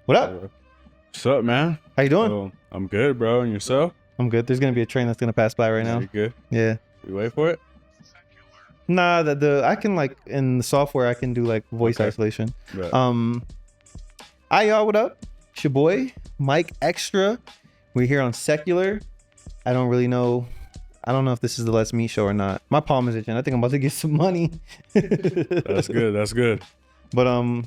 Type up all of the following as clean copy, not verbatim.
What up? What's up, man? How you doing? So, I'm good, bro. And yourself? I'm good. There's gonna be a train that's gonna pass by right now. You good? Yeah. You wait for it? Nah, the I can like in the software I can do like voice Okay. isolation. Right. Hi y'all, what up? It's your boy, Mikextra. We're here on Sekular. I don't really know. I don't know if this is the Let's Meet show or not. My palm is itching. I think I'm about to get some money. That's good. That's good. But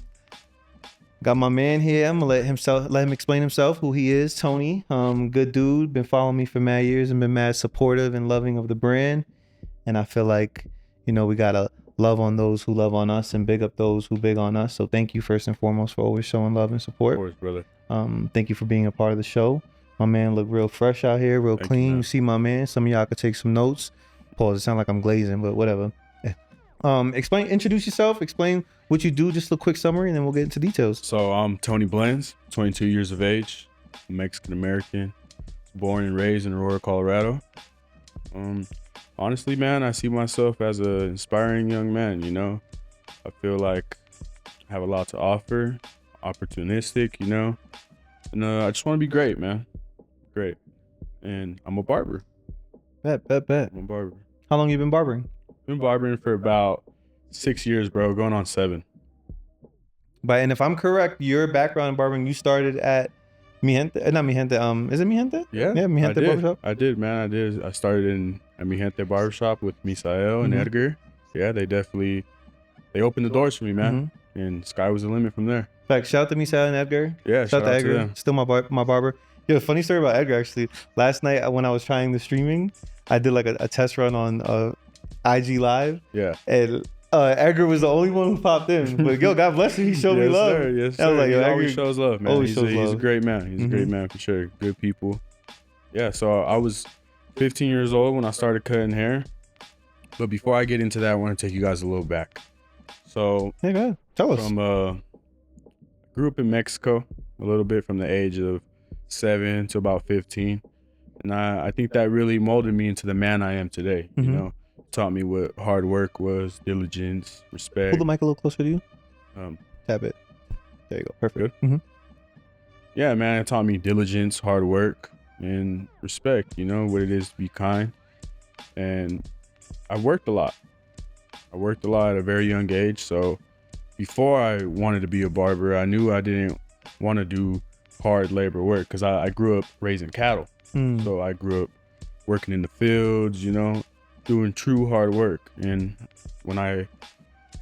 got my man here. I'm gonna let him explain himself, who he is. Tony, good dude. Been following me for mad years and been mad supportive and loving of the brand. And I feel like, we gotta love on those who love on us and big up those who big on us. So thank you first and foremost for always showing love and Of support. course, brother. Thank you for being a part of the show. My man look real fresh out here, real Thank you, clean. man. You see my man. Some of y'all could take some notes. Pause. It sound like I'm glazing, but whatever. Introduce yourself. Explain what you do. Just a quick summary, and then we'll get into details. So I'm Tony Blends, 22 years of age, Mexican American, born and raised in Aurora, Colorado. Honestly, man, I see myself as an inspiring young man. I feel like I have a lot to offer, opportunistic, and I just want to be great, man. Great. And I'm a barber. Bet. I'm a barber. How long you been barbering? Been barbering for about 6 years, bro, going on 7. And if I'm correct, your background in barbering, you started at Mi Gente, not Mi Gente. Is it Mi Gente? Yeah, Mi Gente Barbershop. I did, man. I did. I started at Mi Gente Barbershop with Misael and Mhm. Edgar. Yeah, they opened the doors for me, man. Mhm. And sky was the limit from there. Fact, shout out to Misael and Edgar. Yeah, shout out to Edgar. them. Still my barber. Yo, funny story about Edgar actually. Last night when I was trying the streaming, I did like a test run on IG Live, Yeah. and Edgar was the only one who popped in. But yo, God bless him, he showed me Yes, love. sir. Yes, I was sir. like, yo, He Edgar always shows love, man. always He's shows a love. great man. He's a great man for sure. Good people. Yeah, so I was 15 years old when I started cutting hair. But before I get into that, I want to take you guys a little back. So Hey, go ahead. Tell us. grew up in Mexico a little bit from the age of 7 to about 15. And I think that really molded me into the man I am today. Mhm. Taught me what hard work was, diligence, respect. Pull the mic a little closer to you. Um, Tap it. There you go. Perfect. Good. Mhm. yeah, man, it taught me diligence, hard work, and respect, what it is to be kind. And I worked a lot. I worked a lot at a very young age. So before I wanted to be a barber, I knew I didn't want to do hard labor work because I grew up raising cattle. Mm. So I grew up working in the fields, doing true hard work. And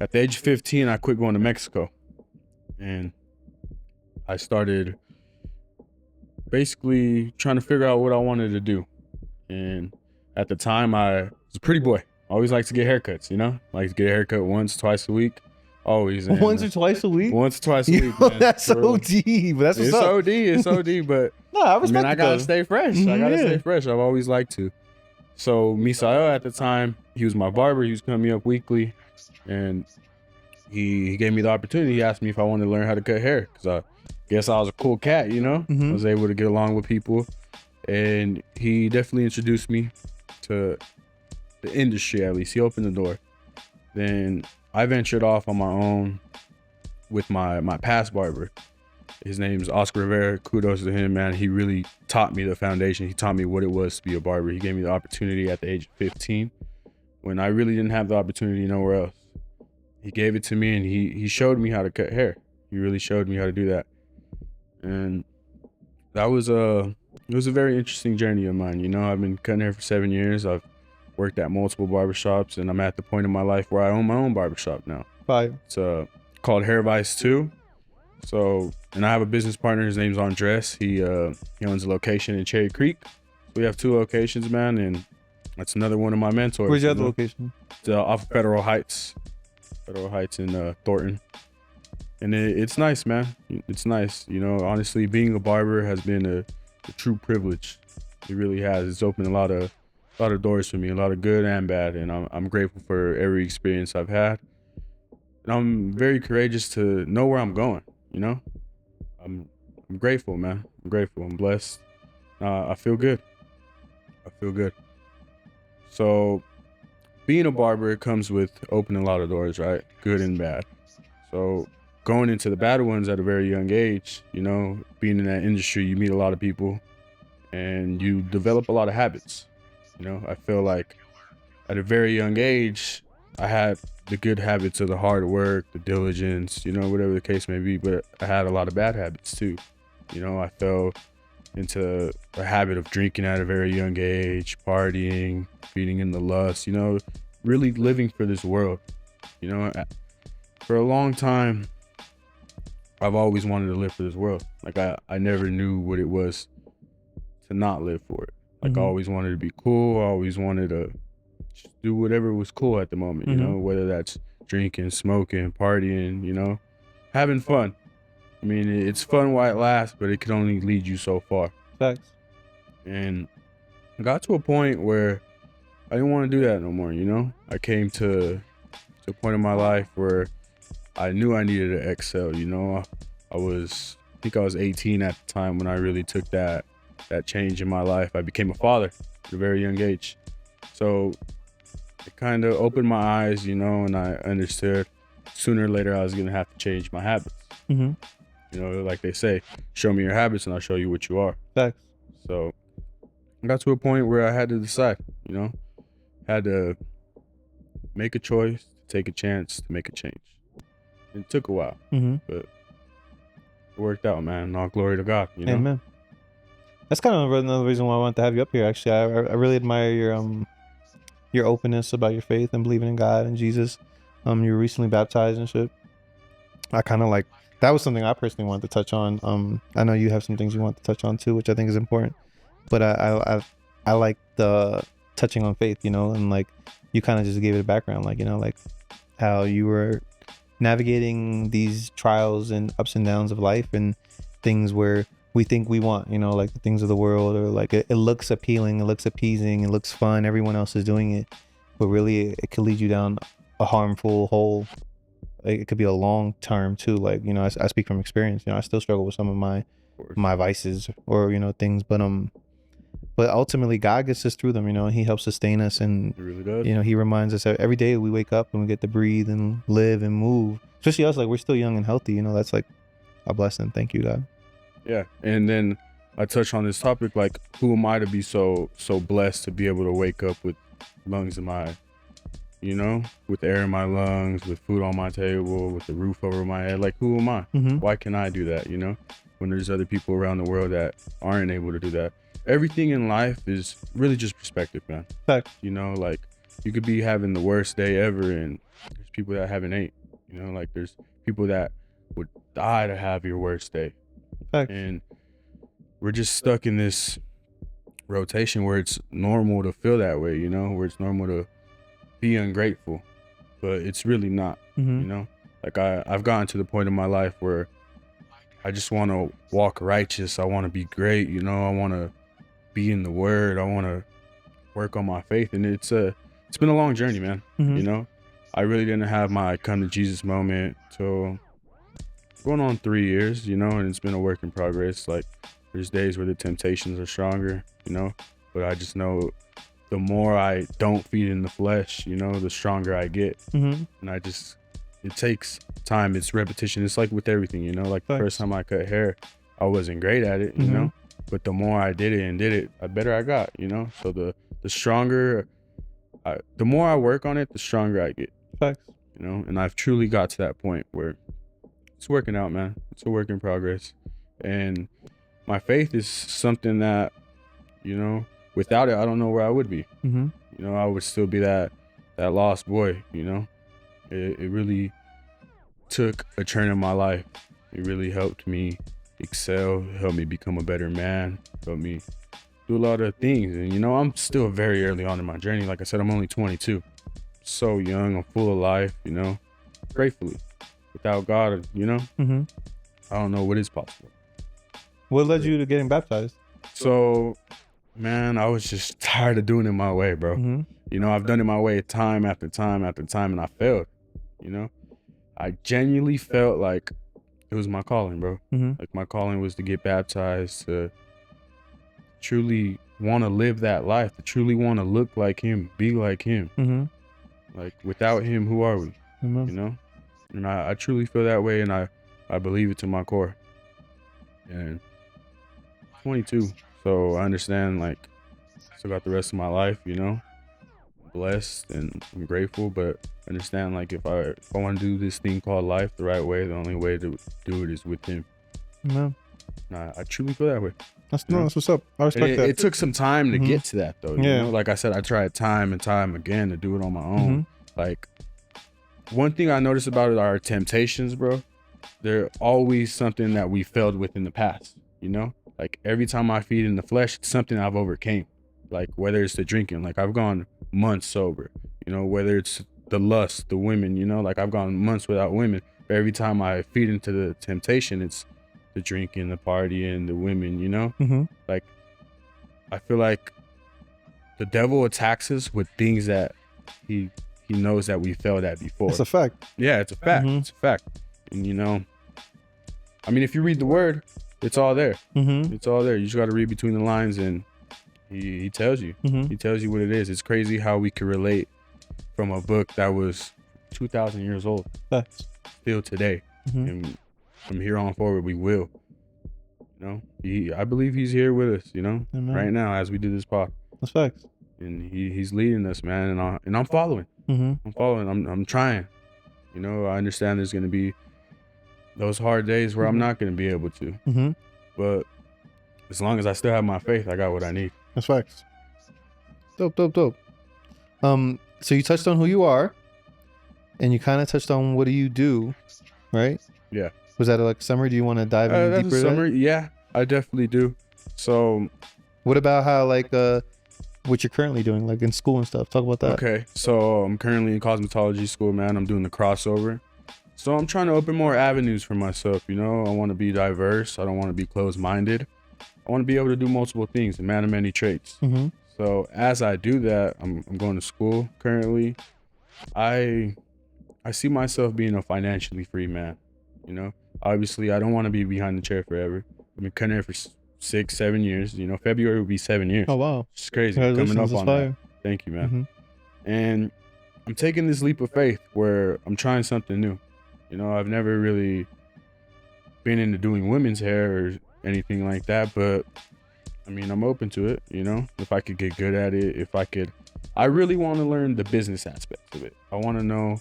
at the age of 15, I quit going to Mexico. And I started basically trying to figure out what I wanted to do. And at the time, I was a pretty boy. I always liked to get haircuts, like to get a haircut once, twice a week. Always. And, Once or twice a week. Once or twice a Yo, week, man. that's For real. OD. But that's what's It's up. OD, it's OD, but No, I respect I it, gotta though. stay fresh. I gotta stay fresh. I've always liked to. So Misael at the time, he was my barber. He was coming me up weekly, and he gave me the opportunity. He asked me if I wanted to learn how to cut hair because I guess I was a cool cat, Mhm. I was able to get along with people, and he definitely introduced me to the industry. At least he opened the door. Then I ventured off on my own with my past barber. His name is Oscar Rivera. Kudos to him, man. He really taught me the foundation. He taught me what it was to be a barber. He gave me the opportunity at the age of 15 when I really didn't have the opportunity nowhere else. He gave it to me, and he showed me how to cut hair. He really showed me how to do that. And that was it was a very interesting journey of mine. I've been cutting hair for 7 years. I've worked at multiple barbershops, and I'm at the point in my life where I own my own barbershop now. Fire. It's called Hair Vice 2. So, and I have a business partner. His name's Andres. He owns a location in Cherry Creek. So we have 2 locations, man, and that's another one of my mentors. Where's your other location? It's off of Federal Heights in Thornton. And it's nice, man. It's nice. Honestly, being a barber has been a true privilege. It really has. It's opened a lot of doors for me, a lot of good and bad, and I'm grateful for every experience I've had. And I'm very courageous to know where I'm going. I'm grateful, man. I'm grateful. I'm blessed. I feel good. So being a barber, it comes with opening a lot of doors, right? Good and bad. So going into the bad ones at a very young age, you know, being in that industry, you meet a lot of people and you develop a lot of habits. You know, I feel like at a very young age, I had the good habits of the hard work, the diligence, you know, whatever the case may be, but I had a lot of bad habits too. You know, I fell into a habit of drinking at a very young age, partying, feeding in the lust, you know, really living for this world. You know, for a long time, I've always wanted to live for this world. Like I never knew what it was to not live for it. Like I always wanted to be cool. I always wanted to just do whatever was cool at the moment, you know, whether that's drinking, smoking, partying, you know, having fun. I mean, it's fun while it lasts, but it can only lead you so far. Facts. And I got to a point where I didn't want to do that no more, you know? I came to a point in my life where I knew I needed to excel, you know? I think I was 18 at the time when I really took that change in my life. I became a father at a very young age. So it kind of opened my eyes, you know, and I understood sooner or later I was going to have to change my habits. You know, like they say, show me your habits and I'll show you what you are. Facts. So I got to a point where I had to decide, you know, had to make a choice, take a chance to make a change. It took a while, but it worked out, man. All glory to God, you know? Amen. That's kind of another reason why I wanted to have you up here, actually. I really admire your openness about your faith and believing in God and Jesus. You were recently baptized and shit. I kind of like, that was something I personally wanted to touch on. I know you have some things you want to touch on too, which I think is important. But I like the touching on faith, you know, and like you kind of just gave it a background, like, you know, like how you were navigating these trials and ups and downs of life and things where we think we want, you know, like the things of the world, or like it looks appealing, it looks appeasing, it looks fun, everyone else is doing it, but really it could lead you down a harmful hole. Like, it could be a long term too. Like, you know, I speak from experience. You know, I still struggle with some of my vices or, you know, things, but ultimately God gets us through them, you know, and he helps sustain us. And It really does. you know, he reminds us that every day we wake up and we get to breathe and live and move, especially us, like we're still young and healthy, you know, that's like a blessing. Thank you, God. Yeah. And then I touch on this topic, like, who am I to be so blessed to be able to wake up with lungs in my, you know, with air in my lungs, with food on my table, with the roof over my head. Like, who am I? Why can I do that, you know, when there's other people around the world that aren't able to do that? Everything in life is really just perspective, man. Fact. You know, like, you could be having the worst day ever and there's people that haven't ate, you know, like there's people that would die to have your worst day. Fact. And we're just stuck in this rotation where it's normal to feel that way, you know, where it's normal to be ungrateful, but it's really not. You know, like I've gotten to the point in my life where I just want to walk righteous. I want to be great, you know, I want to be in the word. I want to work on my faith. And it's been a long journey, man. You know, I really didn't have my come to Jesus moment till going on 3 years, you know, and it's been a work in progress. Like, there's days where the temptations are stronger, you know, but I just know the more I don't feed in the flesh, you know, the stronger I get. And it takes time. It's repetition. It's like with everything, you know, like the first time I cut hair, I wasn't great at it, you know, but the more I did it, the better I got, you know. So the stronger, the more I work on it, the stronger I get. Facts. You know, and I've truly got to that point where it's working out, man. It's a work in progress. And my faith is something that, you know, without it, I don't know where I would be. You know, I would still be that lost boy, you know. It really took a turn in my life. It really helped me excel, helped me become a better man, helped me do a lot of things. And, you know, I'm still very early on in my journey. Like I said, I'm only 22. So young, I'm full of life, you know, gratefully. Without God, you know, I don't know what is possible. What led you to getting baptized? So, man, I was just tired of doing it my way, bro. You know, I've done it my way time after time after time, and I failed. You know, I genuinely felt like it was my calling, bro. Like, my calling was to get baptized, to truly want to live that life, to truly want to look like him, be like him. Like, without him, who are we? You know? And I truly feel that way, and I believe it to my core. And 22, so I understand, like, still got the rest of my life, you know, blessed and I'm grateful, but understand, like, if I want to do this thing called life the right way, the only way to do it is with him. Yeah. And I truly feel that way. That's what's up. I respect that. It took some time to get to that, though. You know, like I said, I tried time and time again to do it on my own. Like, one thing I noticed about our temptations, bro, they're always something that we failed with in the past, you know? Like, every time I feed in the flesh, it's something I've overcame. Like, whether it's the drinking, like, I've gone months sober, you know, whether it's the lust, the women, you know, like, I've gone months without women. But every time I feed into the temptation, it's the drinking, the partying, the women, you know? Like, I feel like the devil attacks us with things that he knows that we failed at before. It's a fact. Yeah, it's a fact. It's a fact. And, you know, I mean, if you read the word, it's all there. It's all there. You just got to read between the lines, and he tells you. He tells you what it is. It's crazy how we can relate from a book that was 2,000 years old still today. And from here on forward, we will. You know, I believe he's here with us, you know, right now as we do this pod. That's facts. And he's leading us, man, and I'm following. I'm following. I'm trying. You know, I understand there's gonna be those hard days where I'm not gonna be able to. But as long as I still have my faith, I got what I need. That's facts. Dope. So you touched on who you are, and you kind of touched on what do you do, right? Yeah. Was that like summary? Do you want to dive in That's deeper? A summary. Yeah, I definitely do. So, what about how like what you're currently doing, like in school and stuff? Talk about that. Okay, so I'm currently in cosmetology school, man. I'm doing the crossover. So I'm trying to open more avenues for myself, you know. I want to be diverse. I don't want to be closed-minded. I want to be able to do multiple things, a man of many traits. So as I do that, I'm going to school currently. I see myself being a financially free man, you know. Obviously, I don't want to be behind the chair forever. I've been cutting hair for 6-7 years. You know, February will be 7 years. Oh, wow. It's crazy. Coming up on that. Thank you, man. And I'm taking this leap of faith where I'm trying something new. You know, I've never really been into doing women's hair or anything like that, but I mean, I'm open to it, you know, if I could get good at it, I really want to learn the business aspect of it. I want to know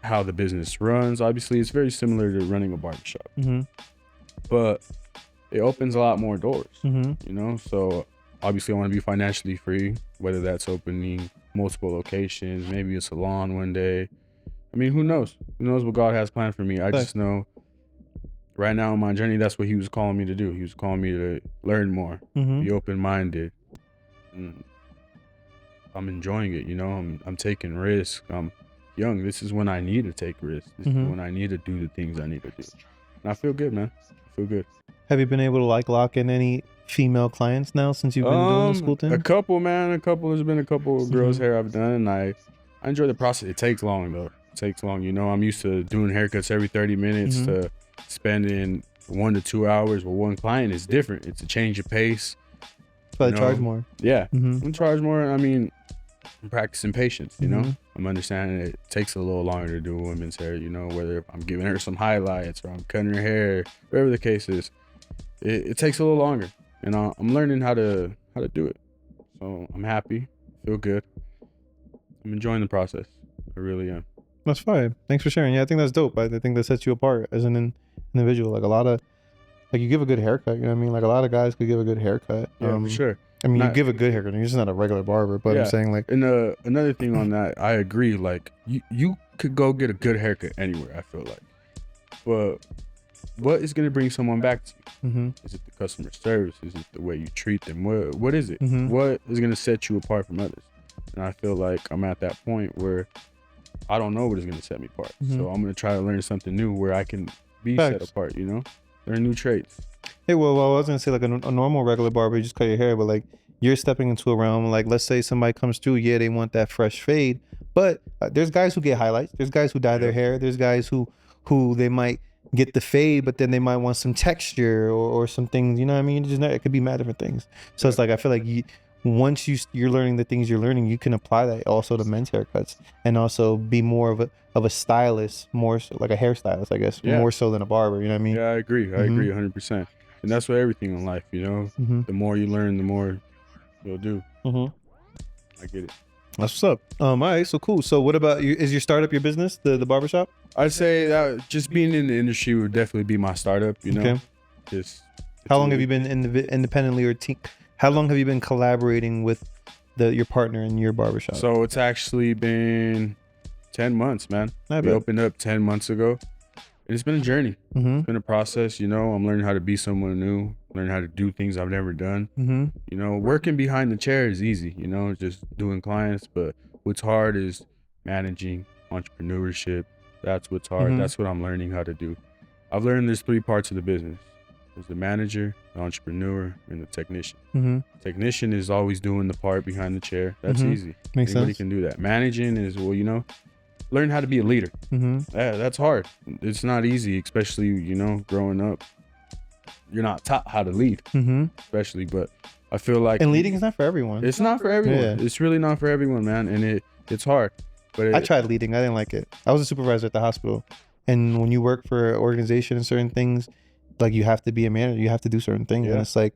how the business runs. Obviously, it's very similar to running a barbershop, but it opens a lot more doors, you know? So obviously I want to be financially free, whether that's opening multiple locations, maybe a salon one day. I mean, who knows? Who knows what God has planned for me? I just know right now in my journey, that's what he was calling me to do. He was calling me to learn more, be open-minded. And I'm enjoying it, you know? I'm taking risks. I'm young. This is when I need to take risks. This is when I need to do the things I need to do. And I feel good, man. I feel good. Have you been able to like lock in any female clients now since you've been doing the school thing? A couple, man. There's been a couple of girls' hair I've done, and I enjoy the process. It takes long, though. It takes long. You know, I'm used to doing haircuts every 30 minutes to spending 1 to 2 hours with one client. It's different. It's a change of pace. But I charge more. Yeah. I'm charge more. I mean, I'm practicing patience, you know? I'm understanding it takes a little longer to do women's hair, you know, whether I'm giving her some highlights or I'm cutting her hair, whatever the case is. It takes a little longer, and I'm learning how to do it. So I'm happy, feel good. I'm enjoying the process. I really am. That's fine. Thanks for sharing. Yeah, I think that's dope. I think that sets you apart as an individual. Like a lot of, like you give a good haircut. You know what I mean? Like a lot of guys could give a good haircut. Yeah, for sure. I mean, you give a good haircut. You're just not a regular barber. But I'm saying like. And another thing on that, I agree. Like you could go get a good haircut anywhere. I feel like, but what is going to bring someone back to you? Is it the customer service? Is it the way you treat them? What is it? What is going to set you apart from others? And I feel like I'm at that point where I don't know what is going to set me apart. So I'm going to try to learn something new where I can be set apart, you know? Learn new traits. Hey, well, I was going to say like a normal regular barber, you just cut your hair, but like you're stepping into a realm, like let's say somebody comes through, they want that fresh fade, but there's guys who get highlights. There's guys who dye their hair. There's guys who they might get the fade, but then they might want some texture or some things, you know what I mean? It could be mad different things. So it's like, I feel like once you're learning the things you're learning, you can apply that also to men's haircuts and also be more of a stylist, more so, like a hairstylist, I guess, Yeah. more so than a barber. You know what I mean? Yeah, I agree. I Mhm. agree 100%. And that's with everything in life, you know. Mm-hmm. The more you learn, the more you'll do. Mm-hmm. I get it. That's what's up. All right, so cool. So what about you? Is your startup your business, the barbershop? I'd say that just being in the industry would definitely be my startup, you know. Okay. Just How long have you been independently or how long have you been collaborating with your partner in your barbershop? So it's actually been 10 months, man. I We bet. opened up 10 months ago. And it's been a journey. Mm-hmm. It's been a process, you know. I'm learning how to be someone new, learning how to do things I've never done. Mm-hmm. You know, working behind the chair is easy, you know, just doing clients. But what's hard is managing, entrepreneurship. That's what's hard. Mhm. That's what I'm learning how to do. I've learned there's 3 parts of the business. There's the manager, the entrepreneur, and the technician. Mm-hmm. Technician is always doing the part behind the chair. That's Mhm. easy. Makes Anybody sense. can do that. Managing is, well, you know, learn how to be a leader. Mm-hmm. Yeah, that's hard. It's not easy, especially, you know, growing up. You're not taught how to lead, Mm-hmm. especially, but I feel like And leading is not for everyone. it's not for everyone. Yeah. It's really not for everyone, man, and it's hard. But I tried leading. I didn't like it. I was a supervisor at the hospital, and when you work for an organization and certain things, like you have to be a manager. You have to do certain things, and Yeah. it's like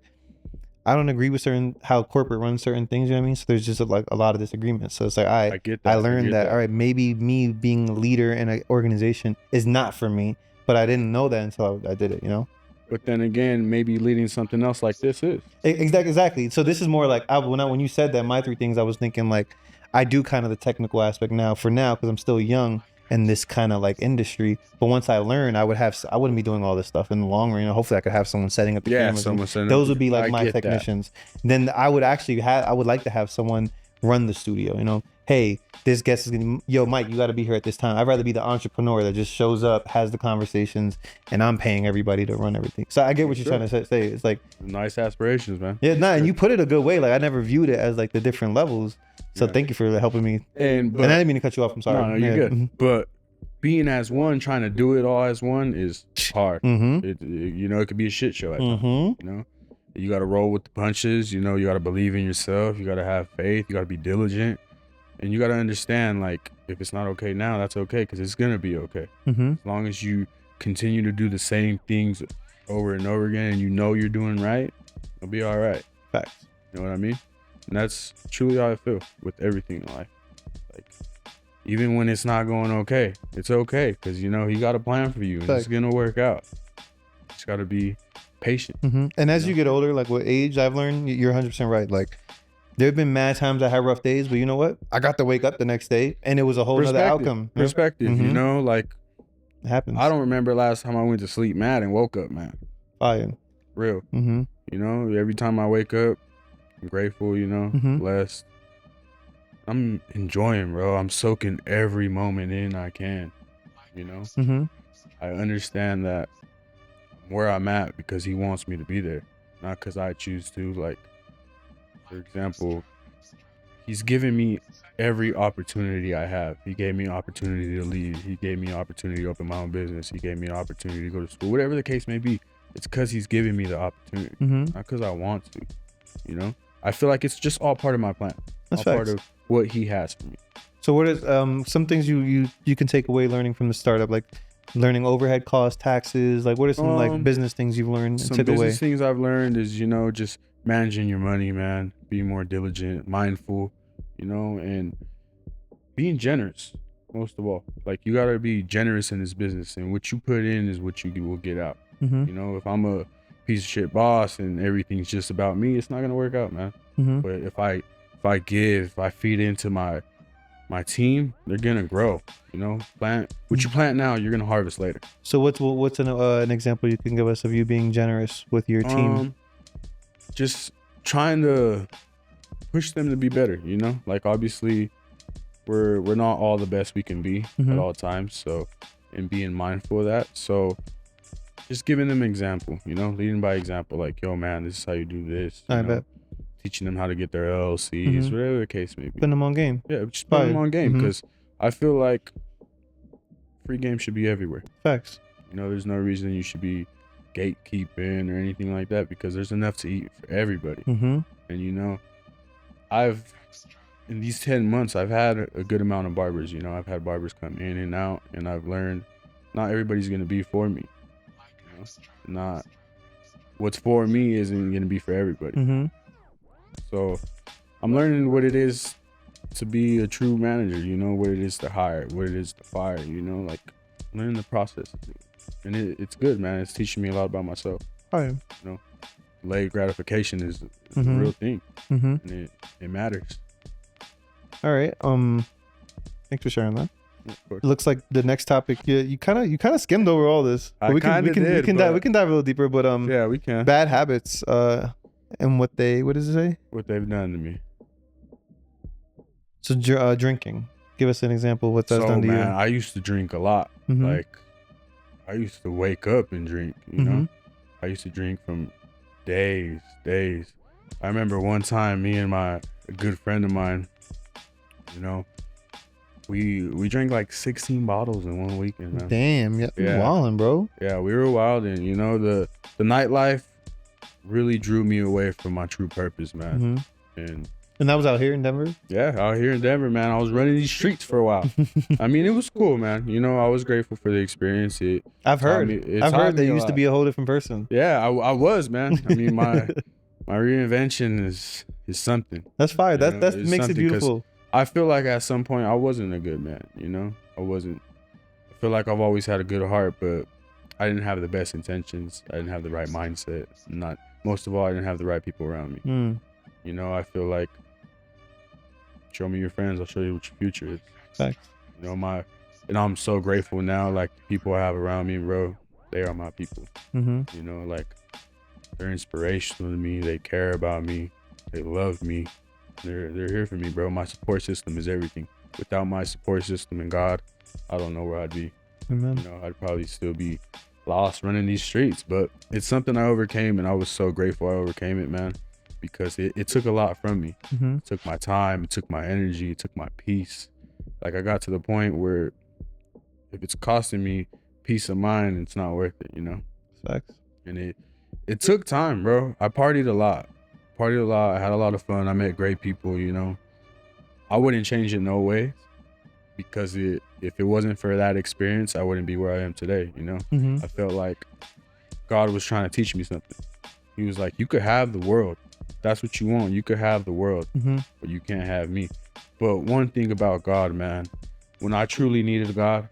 I don't agree with how corporate runs certain things. You know what I mean? So there's just a lot of disagreements. So it's like I get that. I learned that. All right, maybe me being a leader in an organization is not for me, but I didn't know that until I did it. You know? But then again, maybe leading something else like this is. Exactly. So this is more like when you said that my 3 things, I was thinking like I do kind of the technical aspect now because I'm still young in this kind of like industry. But once I learn, I wouldn't be doing all this stuff in the long run. You know, hopefully I could have someone setting up the Yeah, cameras. someone setting up Those the- would be like I my get that. technicians. Then I would like to have someone run the studio. You know, hey, this guest is gonna, yo, Mike, you got to be here at this time. I'd rather be the entrepreneur that just shows up, has the conversations, and I'm paying everybody to run everything. So I get what you're Sure. trying to say. It's like, Nice aspirations, man. yeah, nah, and you put it a good way. Like I never viewed it as like the different levels. So Yeah. thank you for helping me. And And I didn't mean to cut you off. I'm sorry. no, you're Yeah. good. But being as one, trying to do it all as one is hard. Mm-hmm. You know, it could be a shit show at times. Mm-hmm. You know, you got to roll with the punches. You know, you got to believe in yourself. You got to have faith. You got to be diligent, and you got to understand, like, if it's not okay now, that's okay, because it's gonna be okay. Mm-hmm. As long as you continue to do the same things over and over again, and you know you're doing right, it'll be all right. Facts. You know what I mean? And that's truly how I feel with everything in life. Like, even when it's not going okay, it's okay, because you know he got a plan for you, and it's gonna work out. Just gotta be patient. Mm-hmm. And as You you know? get older, like with age, I've learned you're 100% right. Like there have been mad times I had rough days, but you know what? I got to wake up the next day, and it was a whole other outcome. Yeah. Perspective. You Mhm. know, like It happens. I don't remember last time I went to sleep mad and woke up mad. Fine. Real. Mm-hmm. You know, every time I wake up, I'm grateful, you know, Mhm. blessed. I'm enjoying, bro. I'm soaking every moment in I can, you know. Mm-hmm. I understand that I'm where I'm at because he wants me to be there, not because I choose to. Like, for example, he's given me every opportunity I have. He gave me an opportunity to lead. He gave me an opportunity to open my own business. He gave me an opportunity to go to school. Whatever the case may be, it's because he's giving me the opportunity, Mm-hmm. not because I want to, you know. I feel like it's just all part of my plan. That's all part facts. of what he has for me. So what is some things you can take away learning from the startup, like learning overhead costs, taxes, like what are some like business things you've learned and Some took away? business things I've learned is, you know, just managing your money, man. Being more diligent, mindful, you know, and being generous, most of all. Like, you gotta be generous in this business, and what you put in is what you will get out. Mm-hmm. You know, if I'm a piece of shit boss and everything's just about me, it's not gonna work out, man. Mm-hmm. But if I feed into my team, they're gonna grow. You know, what you plant now, you're gonna harvest later. So what's an example you can give us of you being generous with your team? Just trying to push them to be better. You know, like, obviously we're not all the best we can be Mhm. at all times. So, and being mindful of that. So, just giving them an example. You know, leading by example. Like, yo, man, this is how you do this. You I know? bet. Teaching them how to get their LLCs, Mhm. whatever the case may be. Putting them on game. Yeah, just put them Fire. on game, Mhm. because I feel like free game should be everywhere. Facts. You know, there's no reason you should be gatekeeping or anything like that, because there's enough to eat for everybody. Mm-hmm. And, you know, in these 10 months, I've had a good amount of barbers. You know, I've had barbers come in and out, and I've learned not everybody's gonna be for me. You know? Not what's for me isn't gonna be for everybody. Mm-hmm. So I'm learning what it is to be a true manager. You know, what it is to hire, what it is to fire. You know, like learning the process, and it's good, man. It's teaching me a lot about myself. Oh, yeah. You know, delayed gratification is a Mm-hmm. real thing, Mm-hmm. and it matters. All right. Thanks for sharing that. Of course. It looks like the next topic you kind of skimmed over all this. But I we can kinda did, we can dive a little deeper. But Yeah, we can. bad habits. And what does it say? What they've done to me. So drinking. Give us an example of what that's So, done to man, you. I used to drink a lot. Mhm. Like, I used to wake up and drink, you know? I used to drink from days. I remember one time, me and a good friend of mine, you know, we drank like 16 bottles in one weekend, man. Damn, yeah, Yeah. wildin', bro. Yeah, we were wild, and you know, the nightlife really drew me away from my true purpose, man. And that was out here in Denver. Yeah, out here in Denver, man. I was running these streets for a while. I mean, it was cool, man. You know, I was grateful for the experience. I've heard that you used to be a whole different person. Yeah, I was, man. I mean, my reinvention is something. That's fire. That It's makes it something, 'cause beautiful. I feel like at some point I wasn't a good man, you know? I feel like I've always had a good heart, but I didn't have the best intentions. I didn't have the right mindset. Most of all, I didn't have the right people around me. You know, I feel like, show me your friends, I'll show you what your future is. Thanks. You know, and I'm so grateful now, like the people I have around me, bro, they are my people. You know, like they're inspirational to me. They care about me. They love me. They're here for me, bro. My support system is everything. Without my support system and God, I don't know where I'd be. Amen. You know, I'd probably still be lost running these streets, but it's something I overcame, and I was so grateful I overcame it, man, because it took a lot from me. It took my time, it took my energy, it took my peace. Like, I got to the point where if it's costing me peace of mind, it's not worth it, you know? Facts. And it took time, bro. I partied a lot. I had a lot of fun. I met great people, you know? I wouldn't change it no way, because if it wasn't for that experience, I wouldn't be where I am today, you know? I felt like God was trying to teach me something. He was like, you could have the world. That's what you want. You could have the world, but you can't have me. But one thing about God, man, when I truly needed God,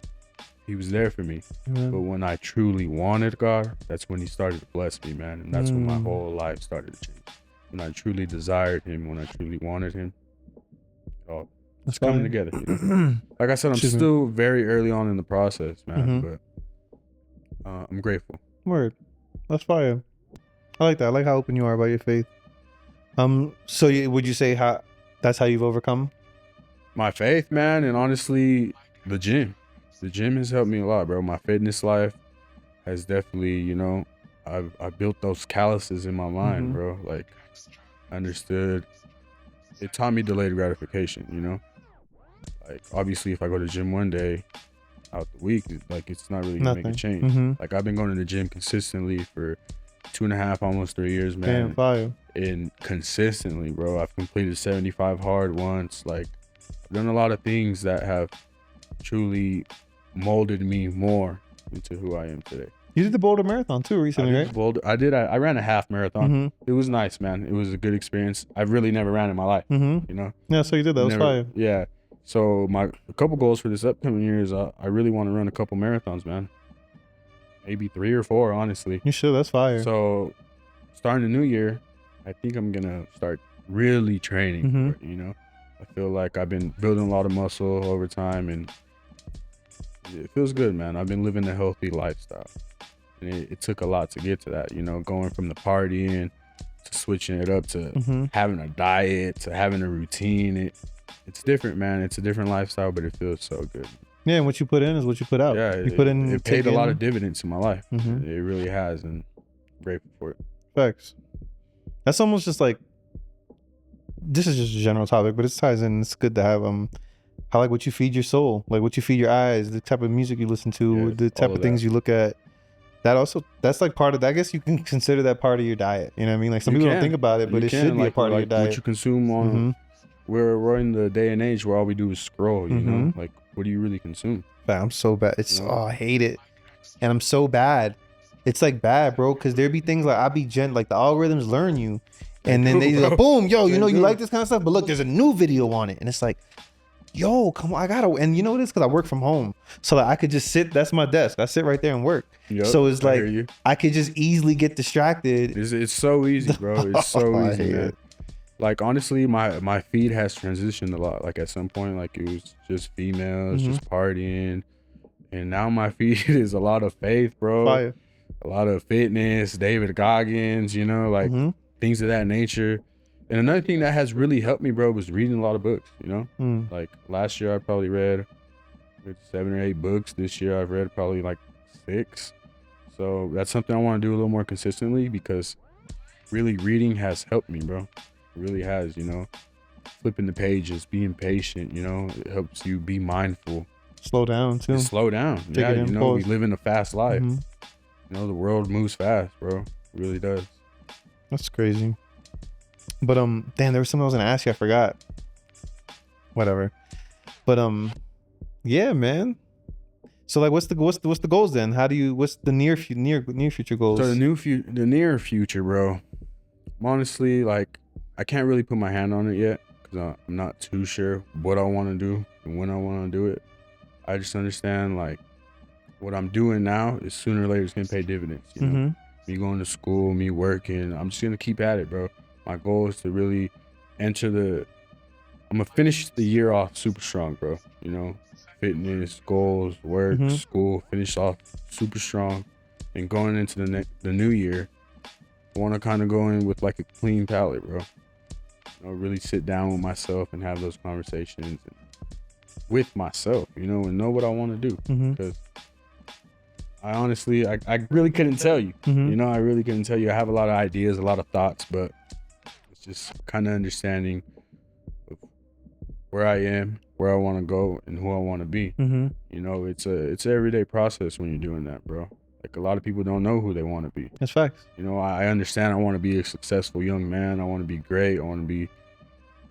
he was there for me. But when I truly wanted God, that's when he started to bless me, man. And that's when my whole life started to change. When I truly desired him, when I truly wanted him, it's coming together. You know? Like I said, I'm still very early on in the process, man, but I'm grateful. Word. That's fire. I like that. I like how open you are about your faith. So would you say that's how you've overcome? My faith, man, and honestly, the gym. The gym has helped me a lot, bro. My fitness life has definitely, you know, I built those calluses in my mind, bro. Like, I understood. It taught me delayed gratification, you know? Like, obviously, if I go to the gym one day out the week, like, it's not really gonna make a change. Like, I've been going to the gym consistently for 2.5, almost 3 years, man. Damn, fire. And consistently, bro. I've completed 75 hard once. Like, I've done a lot of things that have truly molded me more into who I am today. You did the Boulder Marathon too recently, right? I ran a half marathon. It was nice, man. It was a good experience. I've really never ran in my life, you know? Yeah, so you did that. It was fire. Yeah. So a couple goals for this upcoming year is I really want to run a couple marathons, man. Maybe 3 or 4, honestly. You should. That's fire. So starting the new year, I think I'm going to start really training for it, you know? I feel like I've been building a lot of muscle over time, and it feels good, man. I've been living a healthy lifestyle. And it took a lot to get to that, you know, going from the partying to switching it up to having a diet to having a routine. It's different, man. It's a different lifestyle, but it feels so good. Yeah, and what you put in is what you put out. Yeah, it paid a lot of dividends in my life. It really has, and I'm grateful for it. Facts. That's almost just like, this is just a general topic, but it ties in. It's good to have how, like, what you feed your soul, like what you feed your eyes, the type of music you listen to, the type of things you look at. That's like part of that. I guess you can consider that part of your diet. You know what I mean? Like, some people don't think about it, but it should be a part of your diet. What you consume on we're in the day and age where all we do is scroll. You know, like what do you really consume? I'm so bad. It's You know? I hate it, and I'm so bad. It's like bad, bro. Because there be things like like the algorithms learn you, and then they like, boom, yo, you know you like this kind of stuff, but look, there's a new video on it, and it's like, yo, come on, I gotta. And you know what it is? Because I work from home, so like I could just sit. That's my desk. I sit right there and work. Yep, so it's like hear you. I could just easily get distracted. It's so easy, bro. It's so I easy, hate man. it. Like honestly, my feed has transitioned a lot. Like at some point, like it was just females, just partying, and now my feed is a lot of faith, bro. Fire. A lot of fitness, David Goggins, you know, like things of that nature. And another thing that has really helped me, bro, was reading a lot of books. You know, like last year I probably read 7 or 8 books. This year I've read probably like 6. So that's something I want to do a little more consistently because really reading has helped me, bro. It really has, you know, flipping the pages, being patient, you know, it helps you be mindful. Slow down too. Just slow down. Take Yeah, it in, you know, pause. we live in a fast life. You know, the world moves fast, bro. It really does. That's crazy. But damn, there was something I was gonna ask you. I forgot. Whatever. But yeah, man. So like, what's the goals then? What's the near future goals? So the near future, bro. Honestly, like I can't really put my hand on it yet because I'm not too sure what I want to do and when I want to do it. I just understand like what I'm doing now is sooner or later it's gonna pay dividends. You know, me going to school, me working. I'm just gonna keep at it, bro. My goal is to really I'm gonna finish the year off super strong, bro. You know, fitness, goals, work, school, finish off super strong, and going into the new year, I want to kind of go in with like a clean palette, bro. You know, really sit down with myself and have those conversations with myself, you know, and know what I want to do. Because I honestly, I really couldn't tell you. You know, I really couldn't tell you. I have a lot of ideas, a lot of thoughts, but it's just kind of understanding of where I am, where I want to go, and who I want to be. You know, it's an everyday process when you're doing that, bro. Like a lot of people don't know who they want to be. That's facts. You know, I understand I want to be a successful young man. I want to be great. I want to be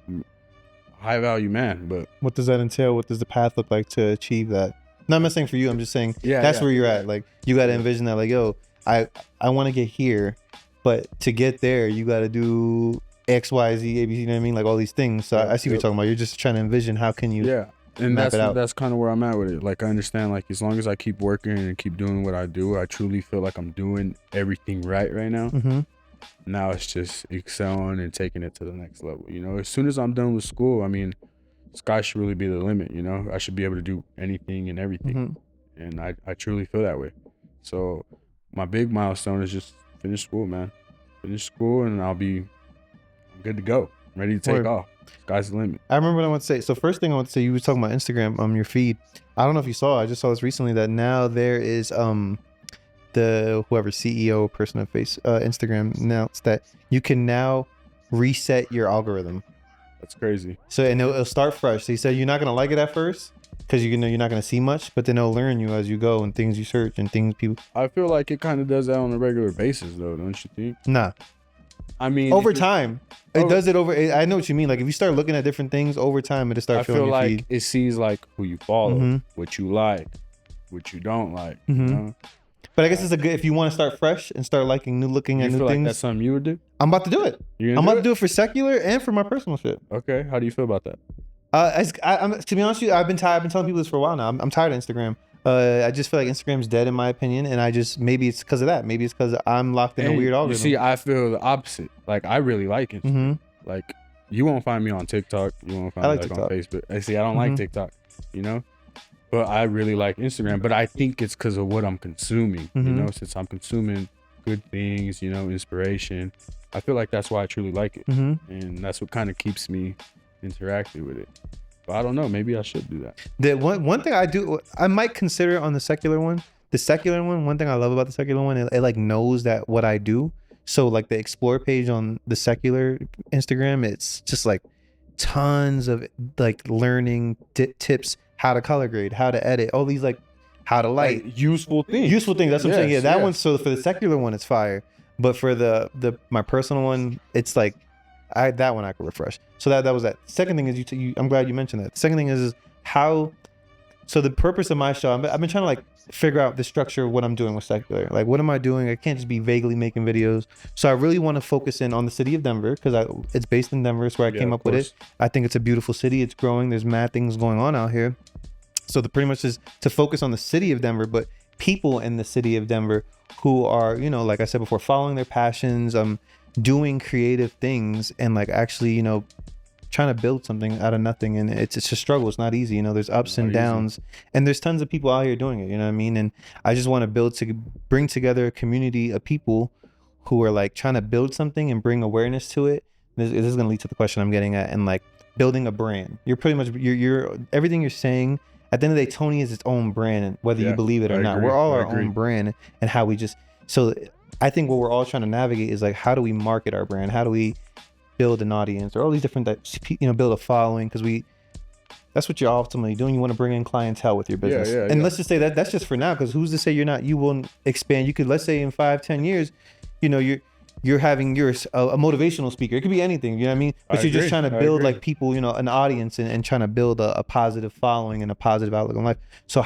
a high value man. But what does that entail? What does the path look like to achieve that? No, I'm not saying for you. I'm just saying that's where you're at. Like you got to envision that. Like, yo, I want to get here, but to get there, you got to do X, Y, Z, A, B C. You know what I mean? Like all these things. So I see what you're talking about. You're just trying to envision how can you. Yeah. And map it out. that's kind of where I'm at with it. Like I understand, like as long as I keep working and keep doing what I do, I truly feel like I'm doing everything right now. Now it's just excelling and taking it to the next level. You know, as soon as I'm done with school, I mean, sky should really be the limit. You know, I should be able to do anything and everything, and I truly feel that way. So my big milestone is just finish school, man. Finish school, and I'm good to go. I'm ready to take off. Sky's the limit. I remember what I want to say. So first thing I want to say, you were talking about Instagram, your feed. I don't know if you saw, I just saw this recently that now there is the whoever CEO person of Instagram announced that you can now reset your algorithm. That's crazy. So and it'll start fresh. So he said you're not gonna like it at first because you know you're not gonna see much, but then it'll learn you as you go and things you search and things people. I feel like it kind of does that on a regular basis, though, don't you think? Nah. I mean, over time, it does it over. I know what you mean. Like if you start looking at different things over time, it'll start. I filling feel your like feed. it sees like who you follow, what you like, what you don't like. You know? But I guess it's a good if you want to start fresh and start liking looking at new feel things. Like that's something you would do? I'm about to do it. I'm about to do it for secular and for my personal shit. Okay, how do you feel about that? I'm to be honest with you, I've been telling people this for a while now. I'm tired of Instagram. I just feel like Instagram's dead in my opinion, and I just maybe it's because of that. Maybe it's because I'm locked in a weird algorithm. You see, I feel the opposite. Like I really like Instagram. Like you won't find me on TikTok. You won't find me like on Facebook. I don't like TikTok. You know, but I really like Instagram. But I think it's because of what I'm consuming. You know, since I'm consuming good things, you know, inspiration. I feel like that's why I truly like it, and that's what kind of keeps me interacting with it. But I don't know. Maybe I should do that. The one thing I might consider on the secular one. The secular one thing I love about the secular one, it like knows that what I do. So like the explore page on the secular Instagram, it's just like tons of like learning tips, how to color grade, how to edit, all these like how to light, like useful things. That's what I'm saying. Yeah, that one. So for the secular one, it's fire. But for my personal one, it's like that one I could refresh. So that was that. Second thing is I'm glad you mentioned that. The second thing is how. So the purpose of my show, I've been trying to like figure out the structure of what I'm doing with Sekular. Like, what am I doing? I can't just be vaguely making videos. So I really want to focus in on the city of Denver because it's based in Denver. It's where I came up with it. I think it's a beautiful city. It's growing. There's mad things going on out here. So the pretty much is to focus on the city of Denver, but people in the city of Denver who are, you know, like I said before, following their passions, doing creative things, and like actually, you know, trying to build something out of nothing. And it's a struggle. It's not easy. You know, there's ups and downs, and there's tons of people out here doing it. You know what I mean? And I just want to bring together a community of people who are like trying to build something and bring awareness to it. This is going to lead to the question I'm getting at, and like building a brand. You're pretty much you're everything you're saying. At the end of the day, Tony is its own brand, and whether you believe it or not, we're all our own brand, and how we just. So I think what we're all trying to navigate is like, how do we market our brand? How do we build an audience, or all these different types, you know, build a following? Because that's what you're ultimately doing. You want to bring in clientele with your business. And let's just say that's just for now, because who's to say you won't expand? You could, let's say in 5-10 years, you know, you're having a motivational speaker. It could be anything, you know what I mean? But you're just trying to build like people, you know, an audience, and trying to build a positive following and a positive outlook on life. So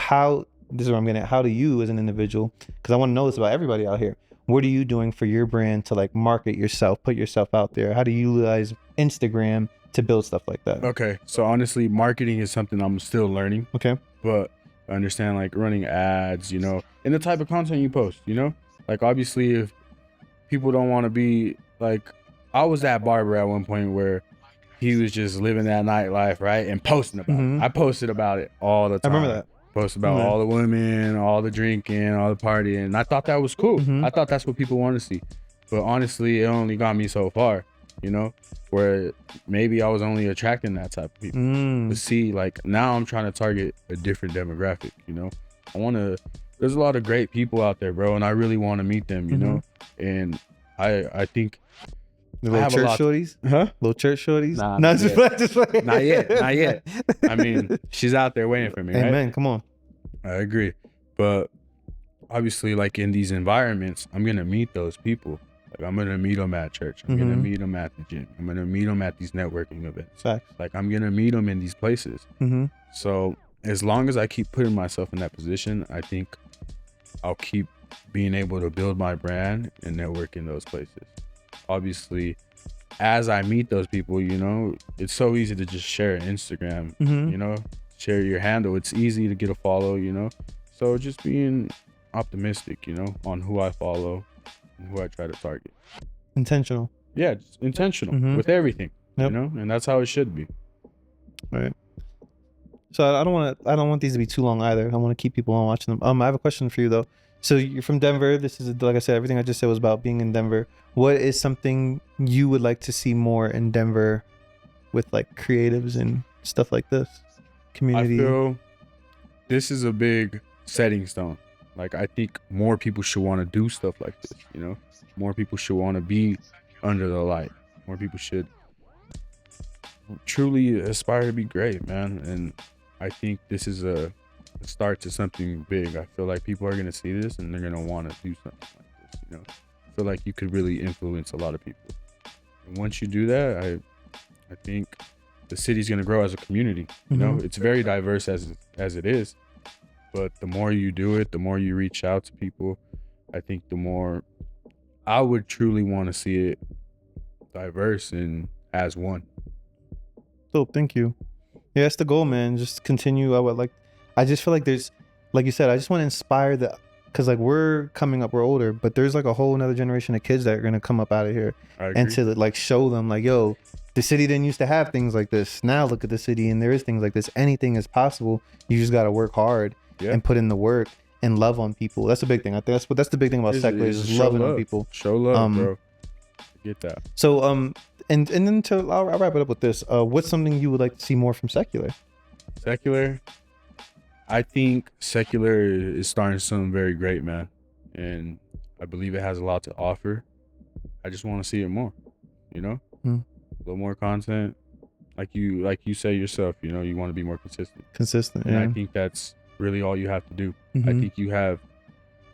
this is where I'm getting at. How do you as an individual, because I want to know this about everybody out here, what are you doing for your brand to like market yourself, put yourself out there? How do you utilize Instagram to build stuff like that? Okay. So honestly, marketing is something I'm still learning. Okay. But I understand like running ads, you know, and the type of content you post, you know, like obviously if people don't want to be like, I was at Barber at one point where he was just living that nightlife, right? And posting about it. I posted about it all the time. I remember that. Post about all the women, all the drinking, all the partying. And I thought that was cool. I thought that's what people want to see. But honestly, it only got me so far, you know, where maybe I was only attracting that type of people. To see, like, now I'm trying to target a different demographic, you know. There's a lot of great people out there, bro, and I really want to meet them, you know. And I think the little church shorties? Huh? Little church shorties? Nah, no, just not yet. I mean, she's out there waiting for me, right? Amen, come on. I agree. But obviously, like in these environments, I'm going to meet those people. Like I'm going to meet them at church. I'm going to meet them at the gym. I'm going to meet them at these networking events. Facts. Like I'm going to meet them in these places. So as long as I keep putting myself in that position, I think I'll keep being able to build my brand and network in those places. Obviously, as I meet those people, you know, it's so easy to just share Instagram, you know, share your handle. It's easy to get a follow, you know. So just being optimistic, you know, on who I follow and who I try to target. Intentional. Yeah, just intentional with everything, you know, and that's how it should be. Right. So I don't want these to be too long either. I want to keep people on watching them. I have a question for you though. So you're from Denver. This is, like I said, everything I just said was about being in Denver. What is something you would like to see more in Denver with like creatives and stuff like this? Community. I feel this is a big setting stone. Like I think more people should want to do stuff like this, you know? More people should want to be under the light. More people should truly aspire to be great, man. And I think this is a start to something big. I feel like people are going to see this and they're going to want to do something like this, you know? I feel like you could really influence a lot of people. And once you do that, I think the city's going to grow as a community. You know, it's very diverse as it is, but the more you do it, the more you reach out to people, I think the more I would truly want to see it diverse and as one. So thank you. Yeah, that's the goal, man. Just continue. I just feel like there's, like you said, I just want to inspire because like we're coming up, we're older, but there's like a whole another generation of kids that are going to come up out of here and to like show them like, yo, the city didn't used to have things like this. Now look at the city and there is things like this. Anything is possible. You just got to work hard and put in the work and love on people. That's a big thing. I think that's the big thing about Sekular is loving on people. Show love, bro. Get that. So, and then I'll wrap it up with this. What's something you would like to see more from Sekular? Sekular. I think Sekular is starting something very great, man. And I believe it has a lot to offer. I just want to see it more, you know? A little more content. Like you say yourself, you know, you want to be more consistent. And I think that's really all you have to do. I think you have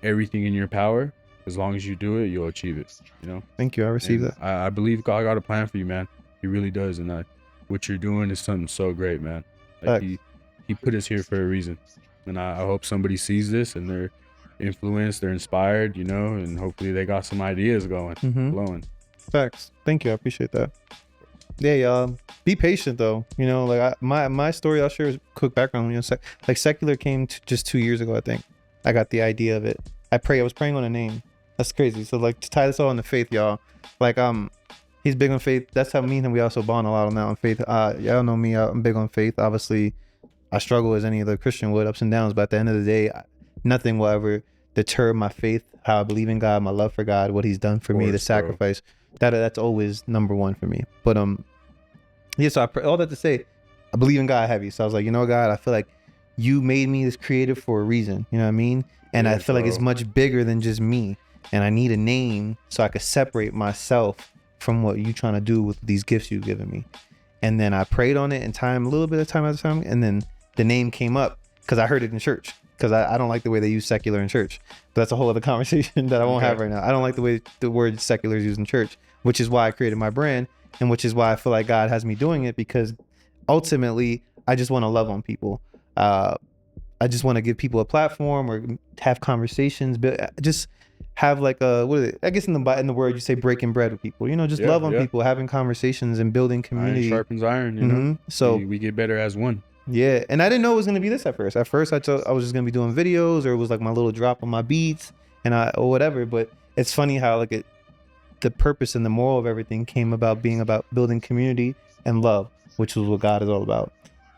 everything in your power. As long as you do it, you'll achieve it, you know? Thank you. I received that. I believe God got a plan for you, man. He really does. And what you're doing is something so great, man. Like he put us here for a reason. And I hope somebody sees this and they're influenced, they're inspired, you know, and hopefully they got some ideas going, flowing. Facts. Thank you. I appreciate that. Yeah, y'all. Be patient though. You know, like my story, I'll share a quick background. You know, like Sekular came just 2 years ago, I think. I got the idea of it. I was praying on a name. That's crazy. So like to tie this all into faith, y'all. Like he's big on faith. That's how me and him, we also bond a lot on that on faith. Y'all know me. I'm big on faith. Obviously, I struggle as any other Christian would, ups and downs. But at the end of the day, nothing will ever deter my faith, how I believe in God, my love for God, what He's done for me, the sacrifice. That's always number one for me. But yeah. So all that to say, I believe in God heavy. So I was like, you know, God, I feel like you made me this creative for a reason. You know what I mean? And I feel like it's much bigger than just me. And I need a name so I could separate myself from what you trying to do with these gifts you've given me. And then I prayed on it in time, a little bit of time at a time. And then the name came up because I heard it in church. Because I don't like the way they use secular in church. But that's a whole other conversation that I won't have right now. I don't like the way the word secular is used in church, which is why I created my brand. And which is why I feel like God has me doing it, because ultimately I just want to love on people. I just want to give people a platform or have conversations, but just have like I guess in the word you say breaking bread with people, you know, just love on people, having conversations and building community. Iron sharpens iron, you know. So we get better as one. Yeah. And I didn't know it was going to be this at first. At first I thought I was just going to be doing videos, or it was like my little drop on my beats or whatever. But it's funny how like the purpose and the moral of everything came about being about building community and love, which is what God is all about.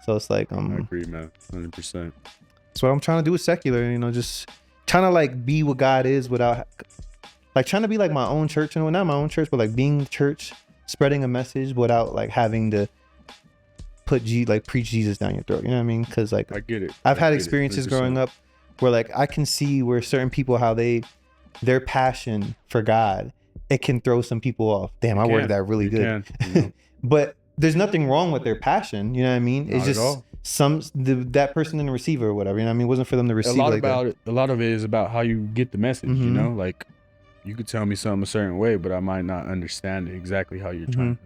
So it's like, I agree, man. 100%. That's what I'm trying to do with Sekular, you know, just trying to like be what God is without like trying to be like my own church, and not my own church, but like being church, spreading a message without like having to preach Jesus down your throat. You know what I mean? Cause like, I get it. I've had experiences growing up where like, I can see where certain people, how their passion for God, it can throw some people off. Damn, I worded that really good. You know? But there's nothing wrong with their passion. You know what I mean? It's just that person in the receiver or whatever. You know what I mean? It wasn't for them to receive. A lot of it is about how you get the message. You know, like you could tell me something a certain way, but I might not understand exactly how you're trying to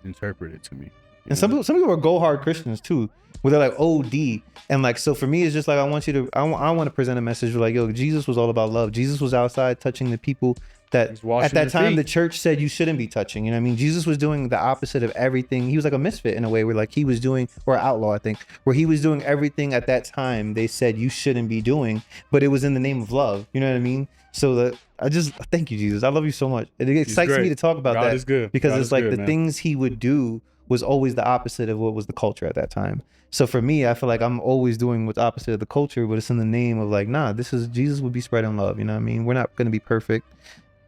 interpret it to me. And some people are go hard Christians too, where they're like OD, and like, so for me it's just like I want to present a message like, yo, Jesus was all about love. Jesus was outside touching the people that at that time the church said you shouldn't be touching. You know what I mean? Jesus was doing the opposite of everything. He was like a misfit in a way, where like he was doing, or outlaw, I think, where he was doing everything at that time they said you shouldn't be doing, but it was in the name of love. You know what I mean? So I just thank you, Jesus. I love you so much. It excites me to talk about God that. Is good. Because God it's like good, the things he would do was always the opposite of what was the culture at that time. So for me, I feel like I'm always doing what's opposite of the culture, but it's in the name of like, nah, Jesus would be spreading love. You know what I mean? We're not going to be perfect,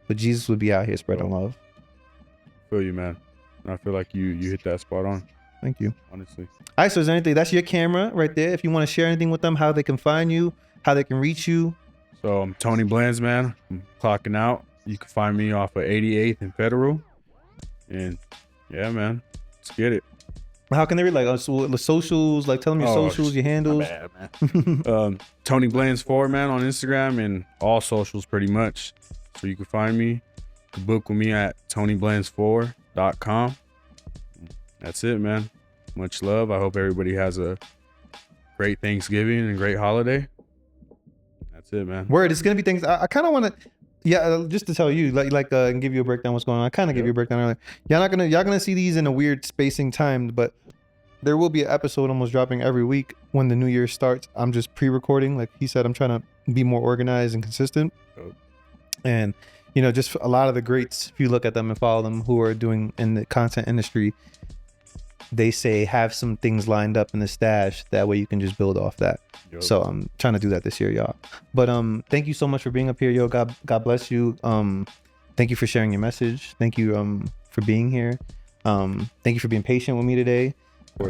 but Jesus would be out here spreading love. I feel you, man. I feel like you hit that spot on. Thank you. Honestly. All right, so is there anything? That's your camera right there. If you want to share anything with them, how they can find you, how they can reach you. So I'm Tony Blands, man. I'm clocking out. You can find me off of 88th and Federal. And yeah, man. Let's get it. How can they read? Like the socials, like tell them your socials, your handles. My bad, man. Tony Blands 4, man, on Instagram and all socials pretty much. So you can find me. You can book with me at TonyBlands4.com. That's it, man. Much love. I hope everybody has a great Thanksgiving and a great holiday. That's it, man. Word. It's gonna be things. I kind of want to. Yeah, just to tell you, and give you a breakdown what's going on. I kind of give you a breakdown earlier. Y'all gonna see these in a weird spacing time, but there will be an episode almost dropping every week when the new year starts. I'm just pre-recording, like he said. I'm trying to be more organized and consistent. And you know, just a lot of the greats, if you look at them and follow them, who are doing in the content industry, they say have some things lined up in the stash. That way you can just build off that. Yo. So I'm trying to do that this year, y'all. But thank you so much for being up here, yo. God bless you. Thank you for sharing your message. Thank you for being here. Thank you for being patient with me today.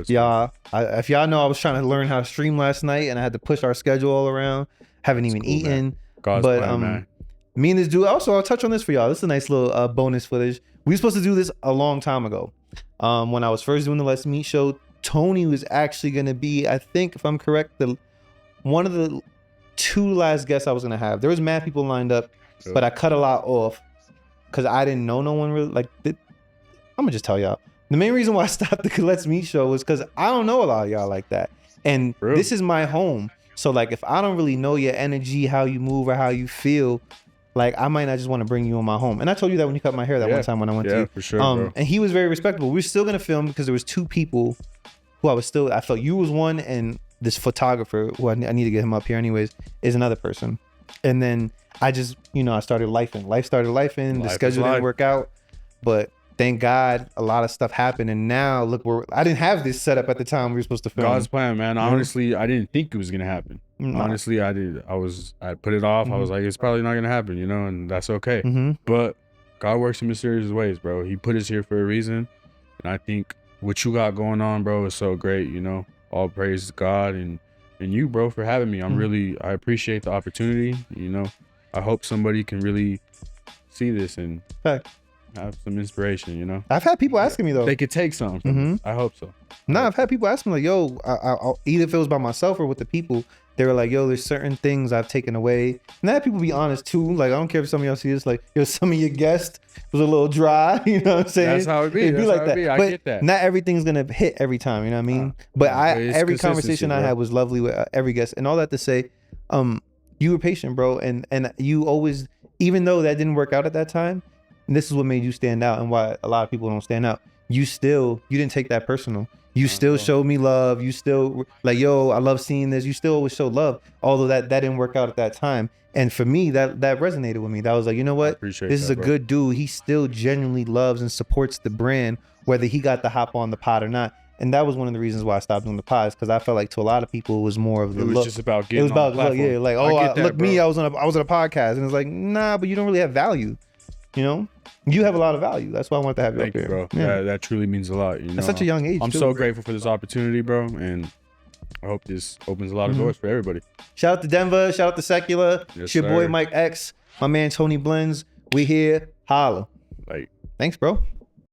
Y'all, if y'all know, I was trying to learn how to stream last night, and I had to push our schedule all around. Haven't even eaten. God's plan, man. Me and this dude. Also, I'll touch on this for y'all. This is a nice little bonus footage. We were supposed to do this a long time ago. When I was first doing the Let's Meet show, Tony was actually going to be, I think, if I'm correct, one of the 2 last guests I was going to have. There was mad people lined up, but I cut a lot off because I didn't know no one really. I'm going to just tell y'all. The main reason why I stopped the Let's Meet show was because I don't know a lot of y'all like that. And this is my home. So like if I don't really know your energy, how you move or how you feel, like I might not just want to bring you in my home. And I told you that when you cut my hair that one time when I went to you. Yeah, for sure, bro. And he was very respectable. We were still gonna film because there was 2 people who I felt you was one, and this photographer who I need to get him up here anyways is another person. And then I just, I started lifing. Life started lifing. The schedule didn't work out, but thank God a lot of stuff happened. And now look, I didn't have this set up at the time we were supposed to film. God's plan, man. Honestly, I didn't think it was gonna happen. Honestly, I put it off. I was like, it's probably not gonna happen, and that's okay. But God works in mysterious ways, bro. He put us here for a reason. And I think what you got going on, bro, is so great, All praise to God and you, bro, for having me. I appreciate the opportunity. I hope somebody can really see this and have some inspiration, I've had people asking me though. They could take something from this. I hope so. No, I've had people ask me like, yo, I'll either if it was by myself or with the people, they were like, yo, there's certain things I've taken away. And I had people be honest too. Like, I don't care if some of y'all see this, like, yo, some of your guests was a little dry, you know what I'm saying? That's how it be. It'd be like that. I get that. Not everything's gonna hit every time, you know what I mean? But every conversation I had was lovely with every guest. And all that to say, you were patient, bro. And you always, even though that didn't work out at that time, and this is what made you stand out and why a lot of people don't stand out. You didn't take that personal. You still showed me love. You still like, yo, I love seeing this. You still always showed love, although that didn't work out at that time. And for me, that resonated with me. That was like, you know what? This is a good dude. He still genuinely loves and supports the brand, whether he got to hop on the pod or not. And that was one of the reasons why I stopped doing the pods, because I felt like to a lot of people it was more of the look. Just about getting on the platform. Yeah, like, look me, I was on a podcast, and it's like, nah, but you don't really have value. You have a lot of value. That's why I wanted to have you up here. Thank you, bro. Yeah. That truly means a lot. At such a young age. I'm so grateful for this opportunity, bro, and I hope this opens a lot of doors for everybody. Shout out to Denver. Shout out to Sekular. Yes, it's your boy Mike X. My man Tony Blends. We here. Holla. Like, thanks, bro.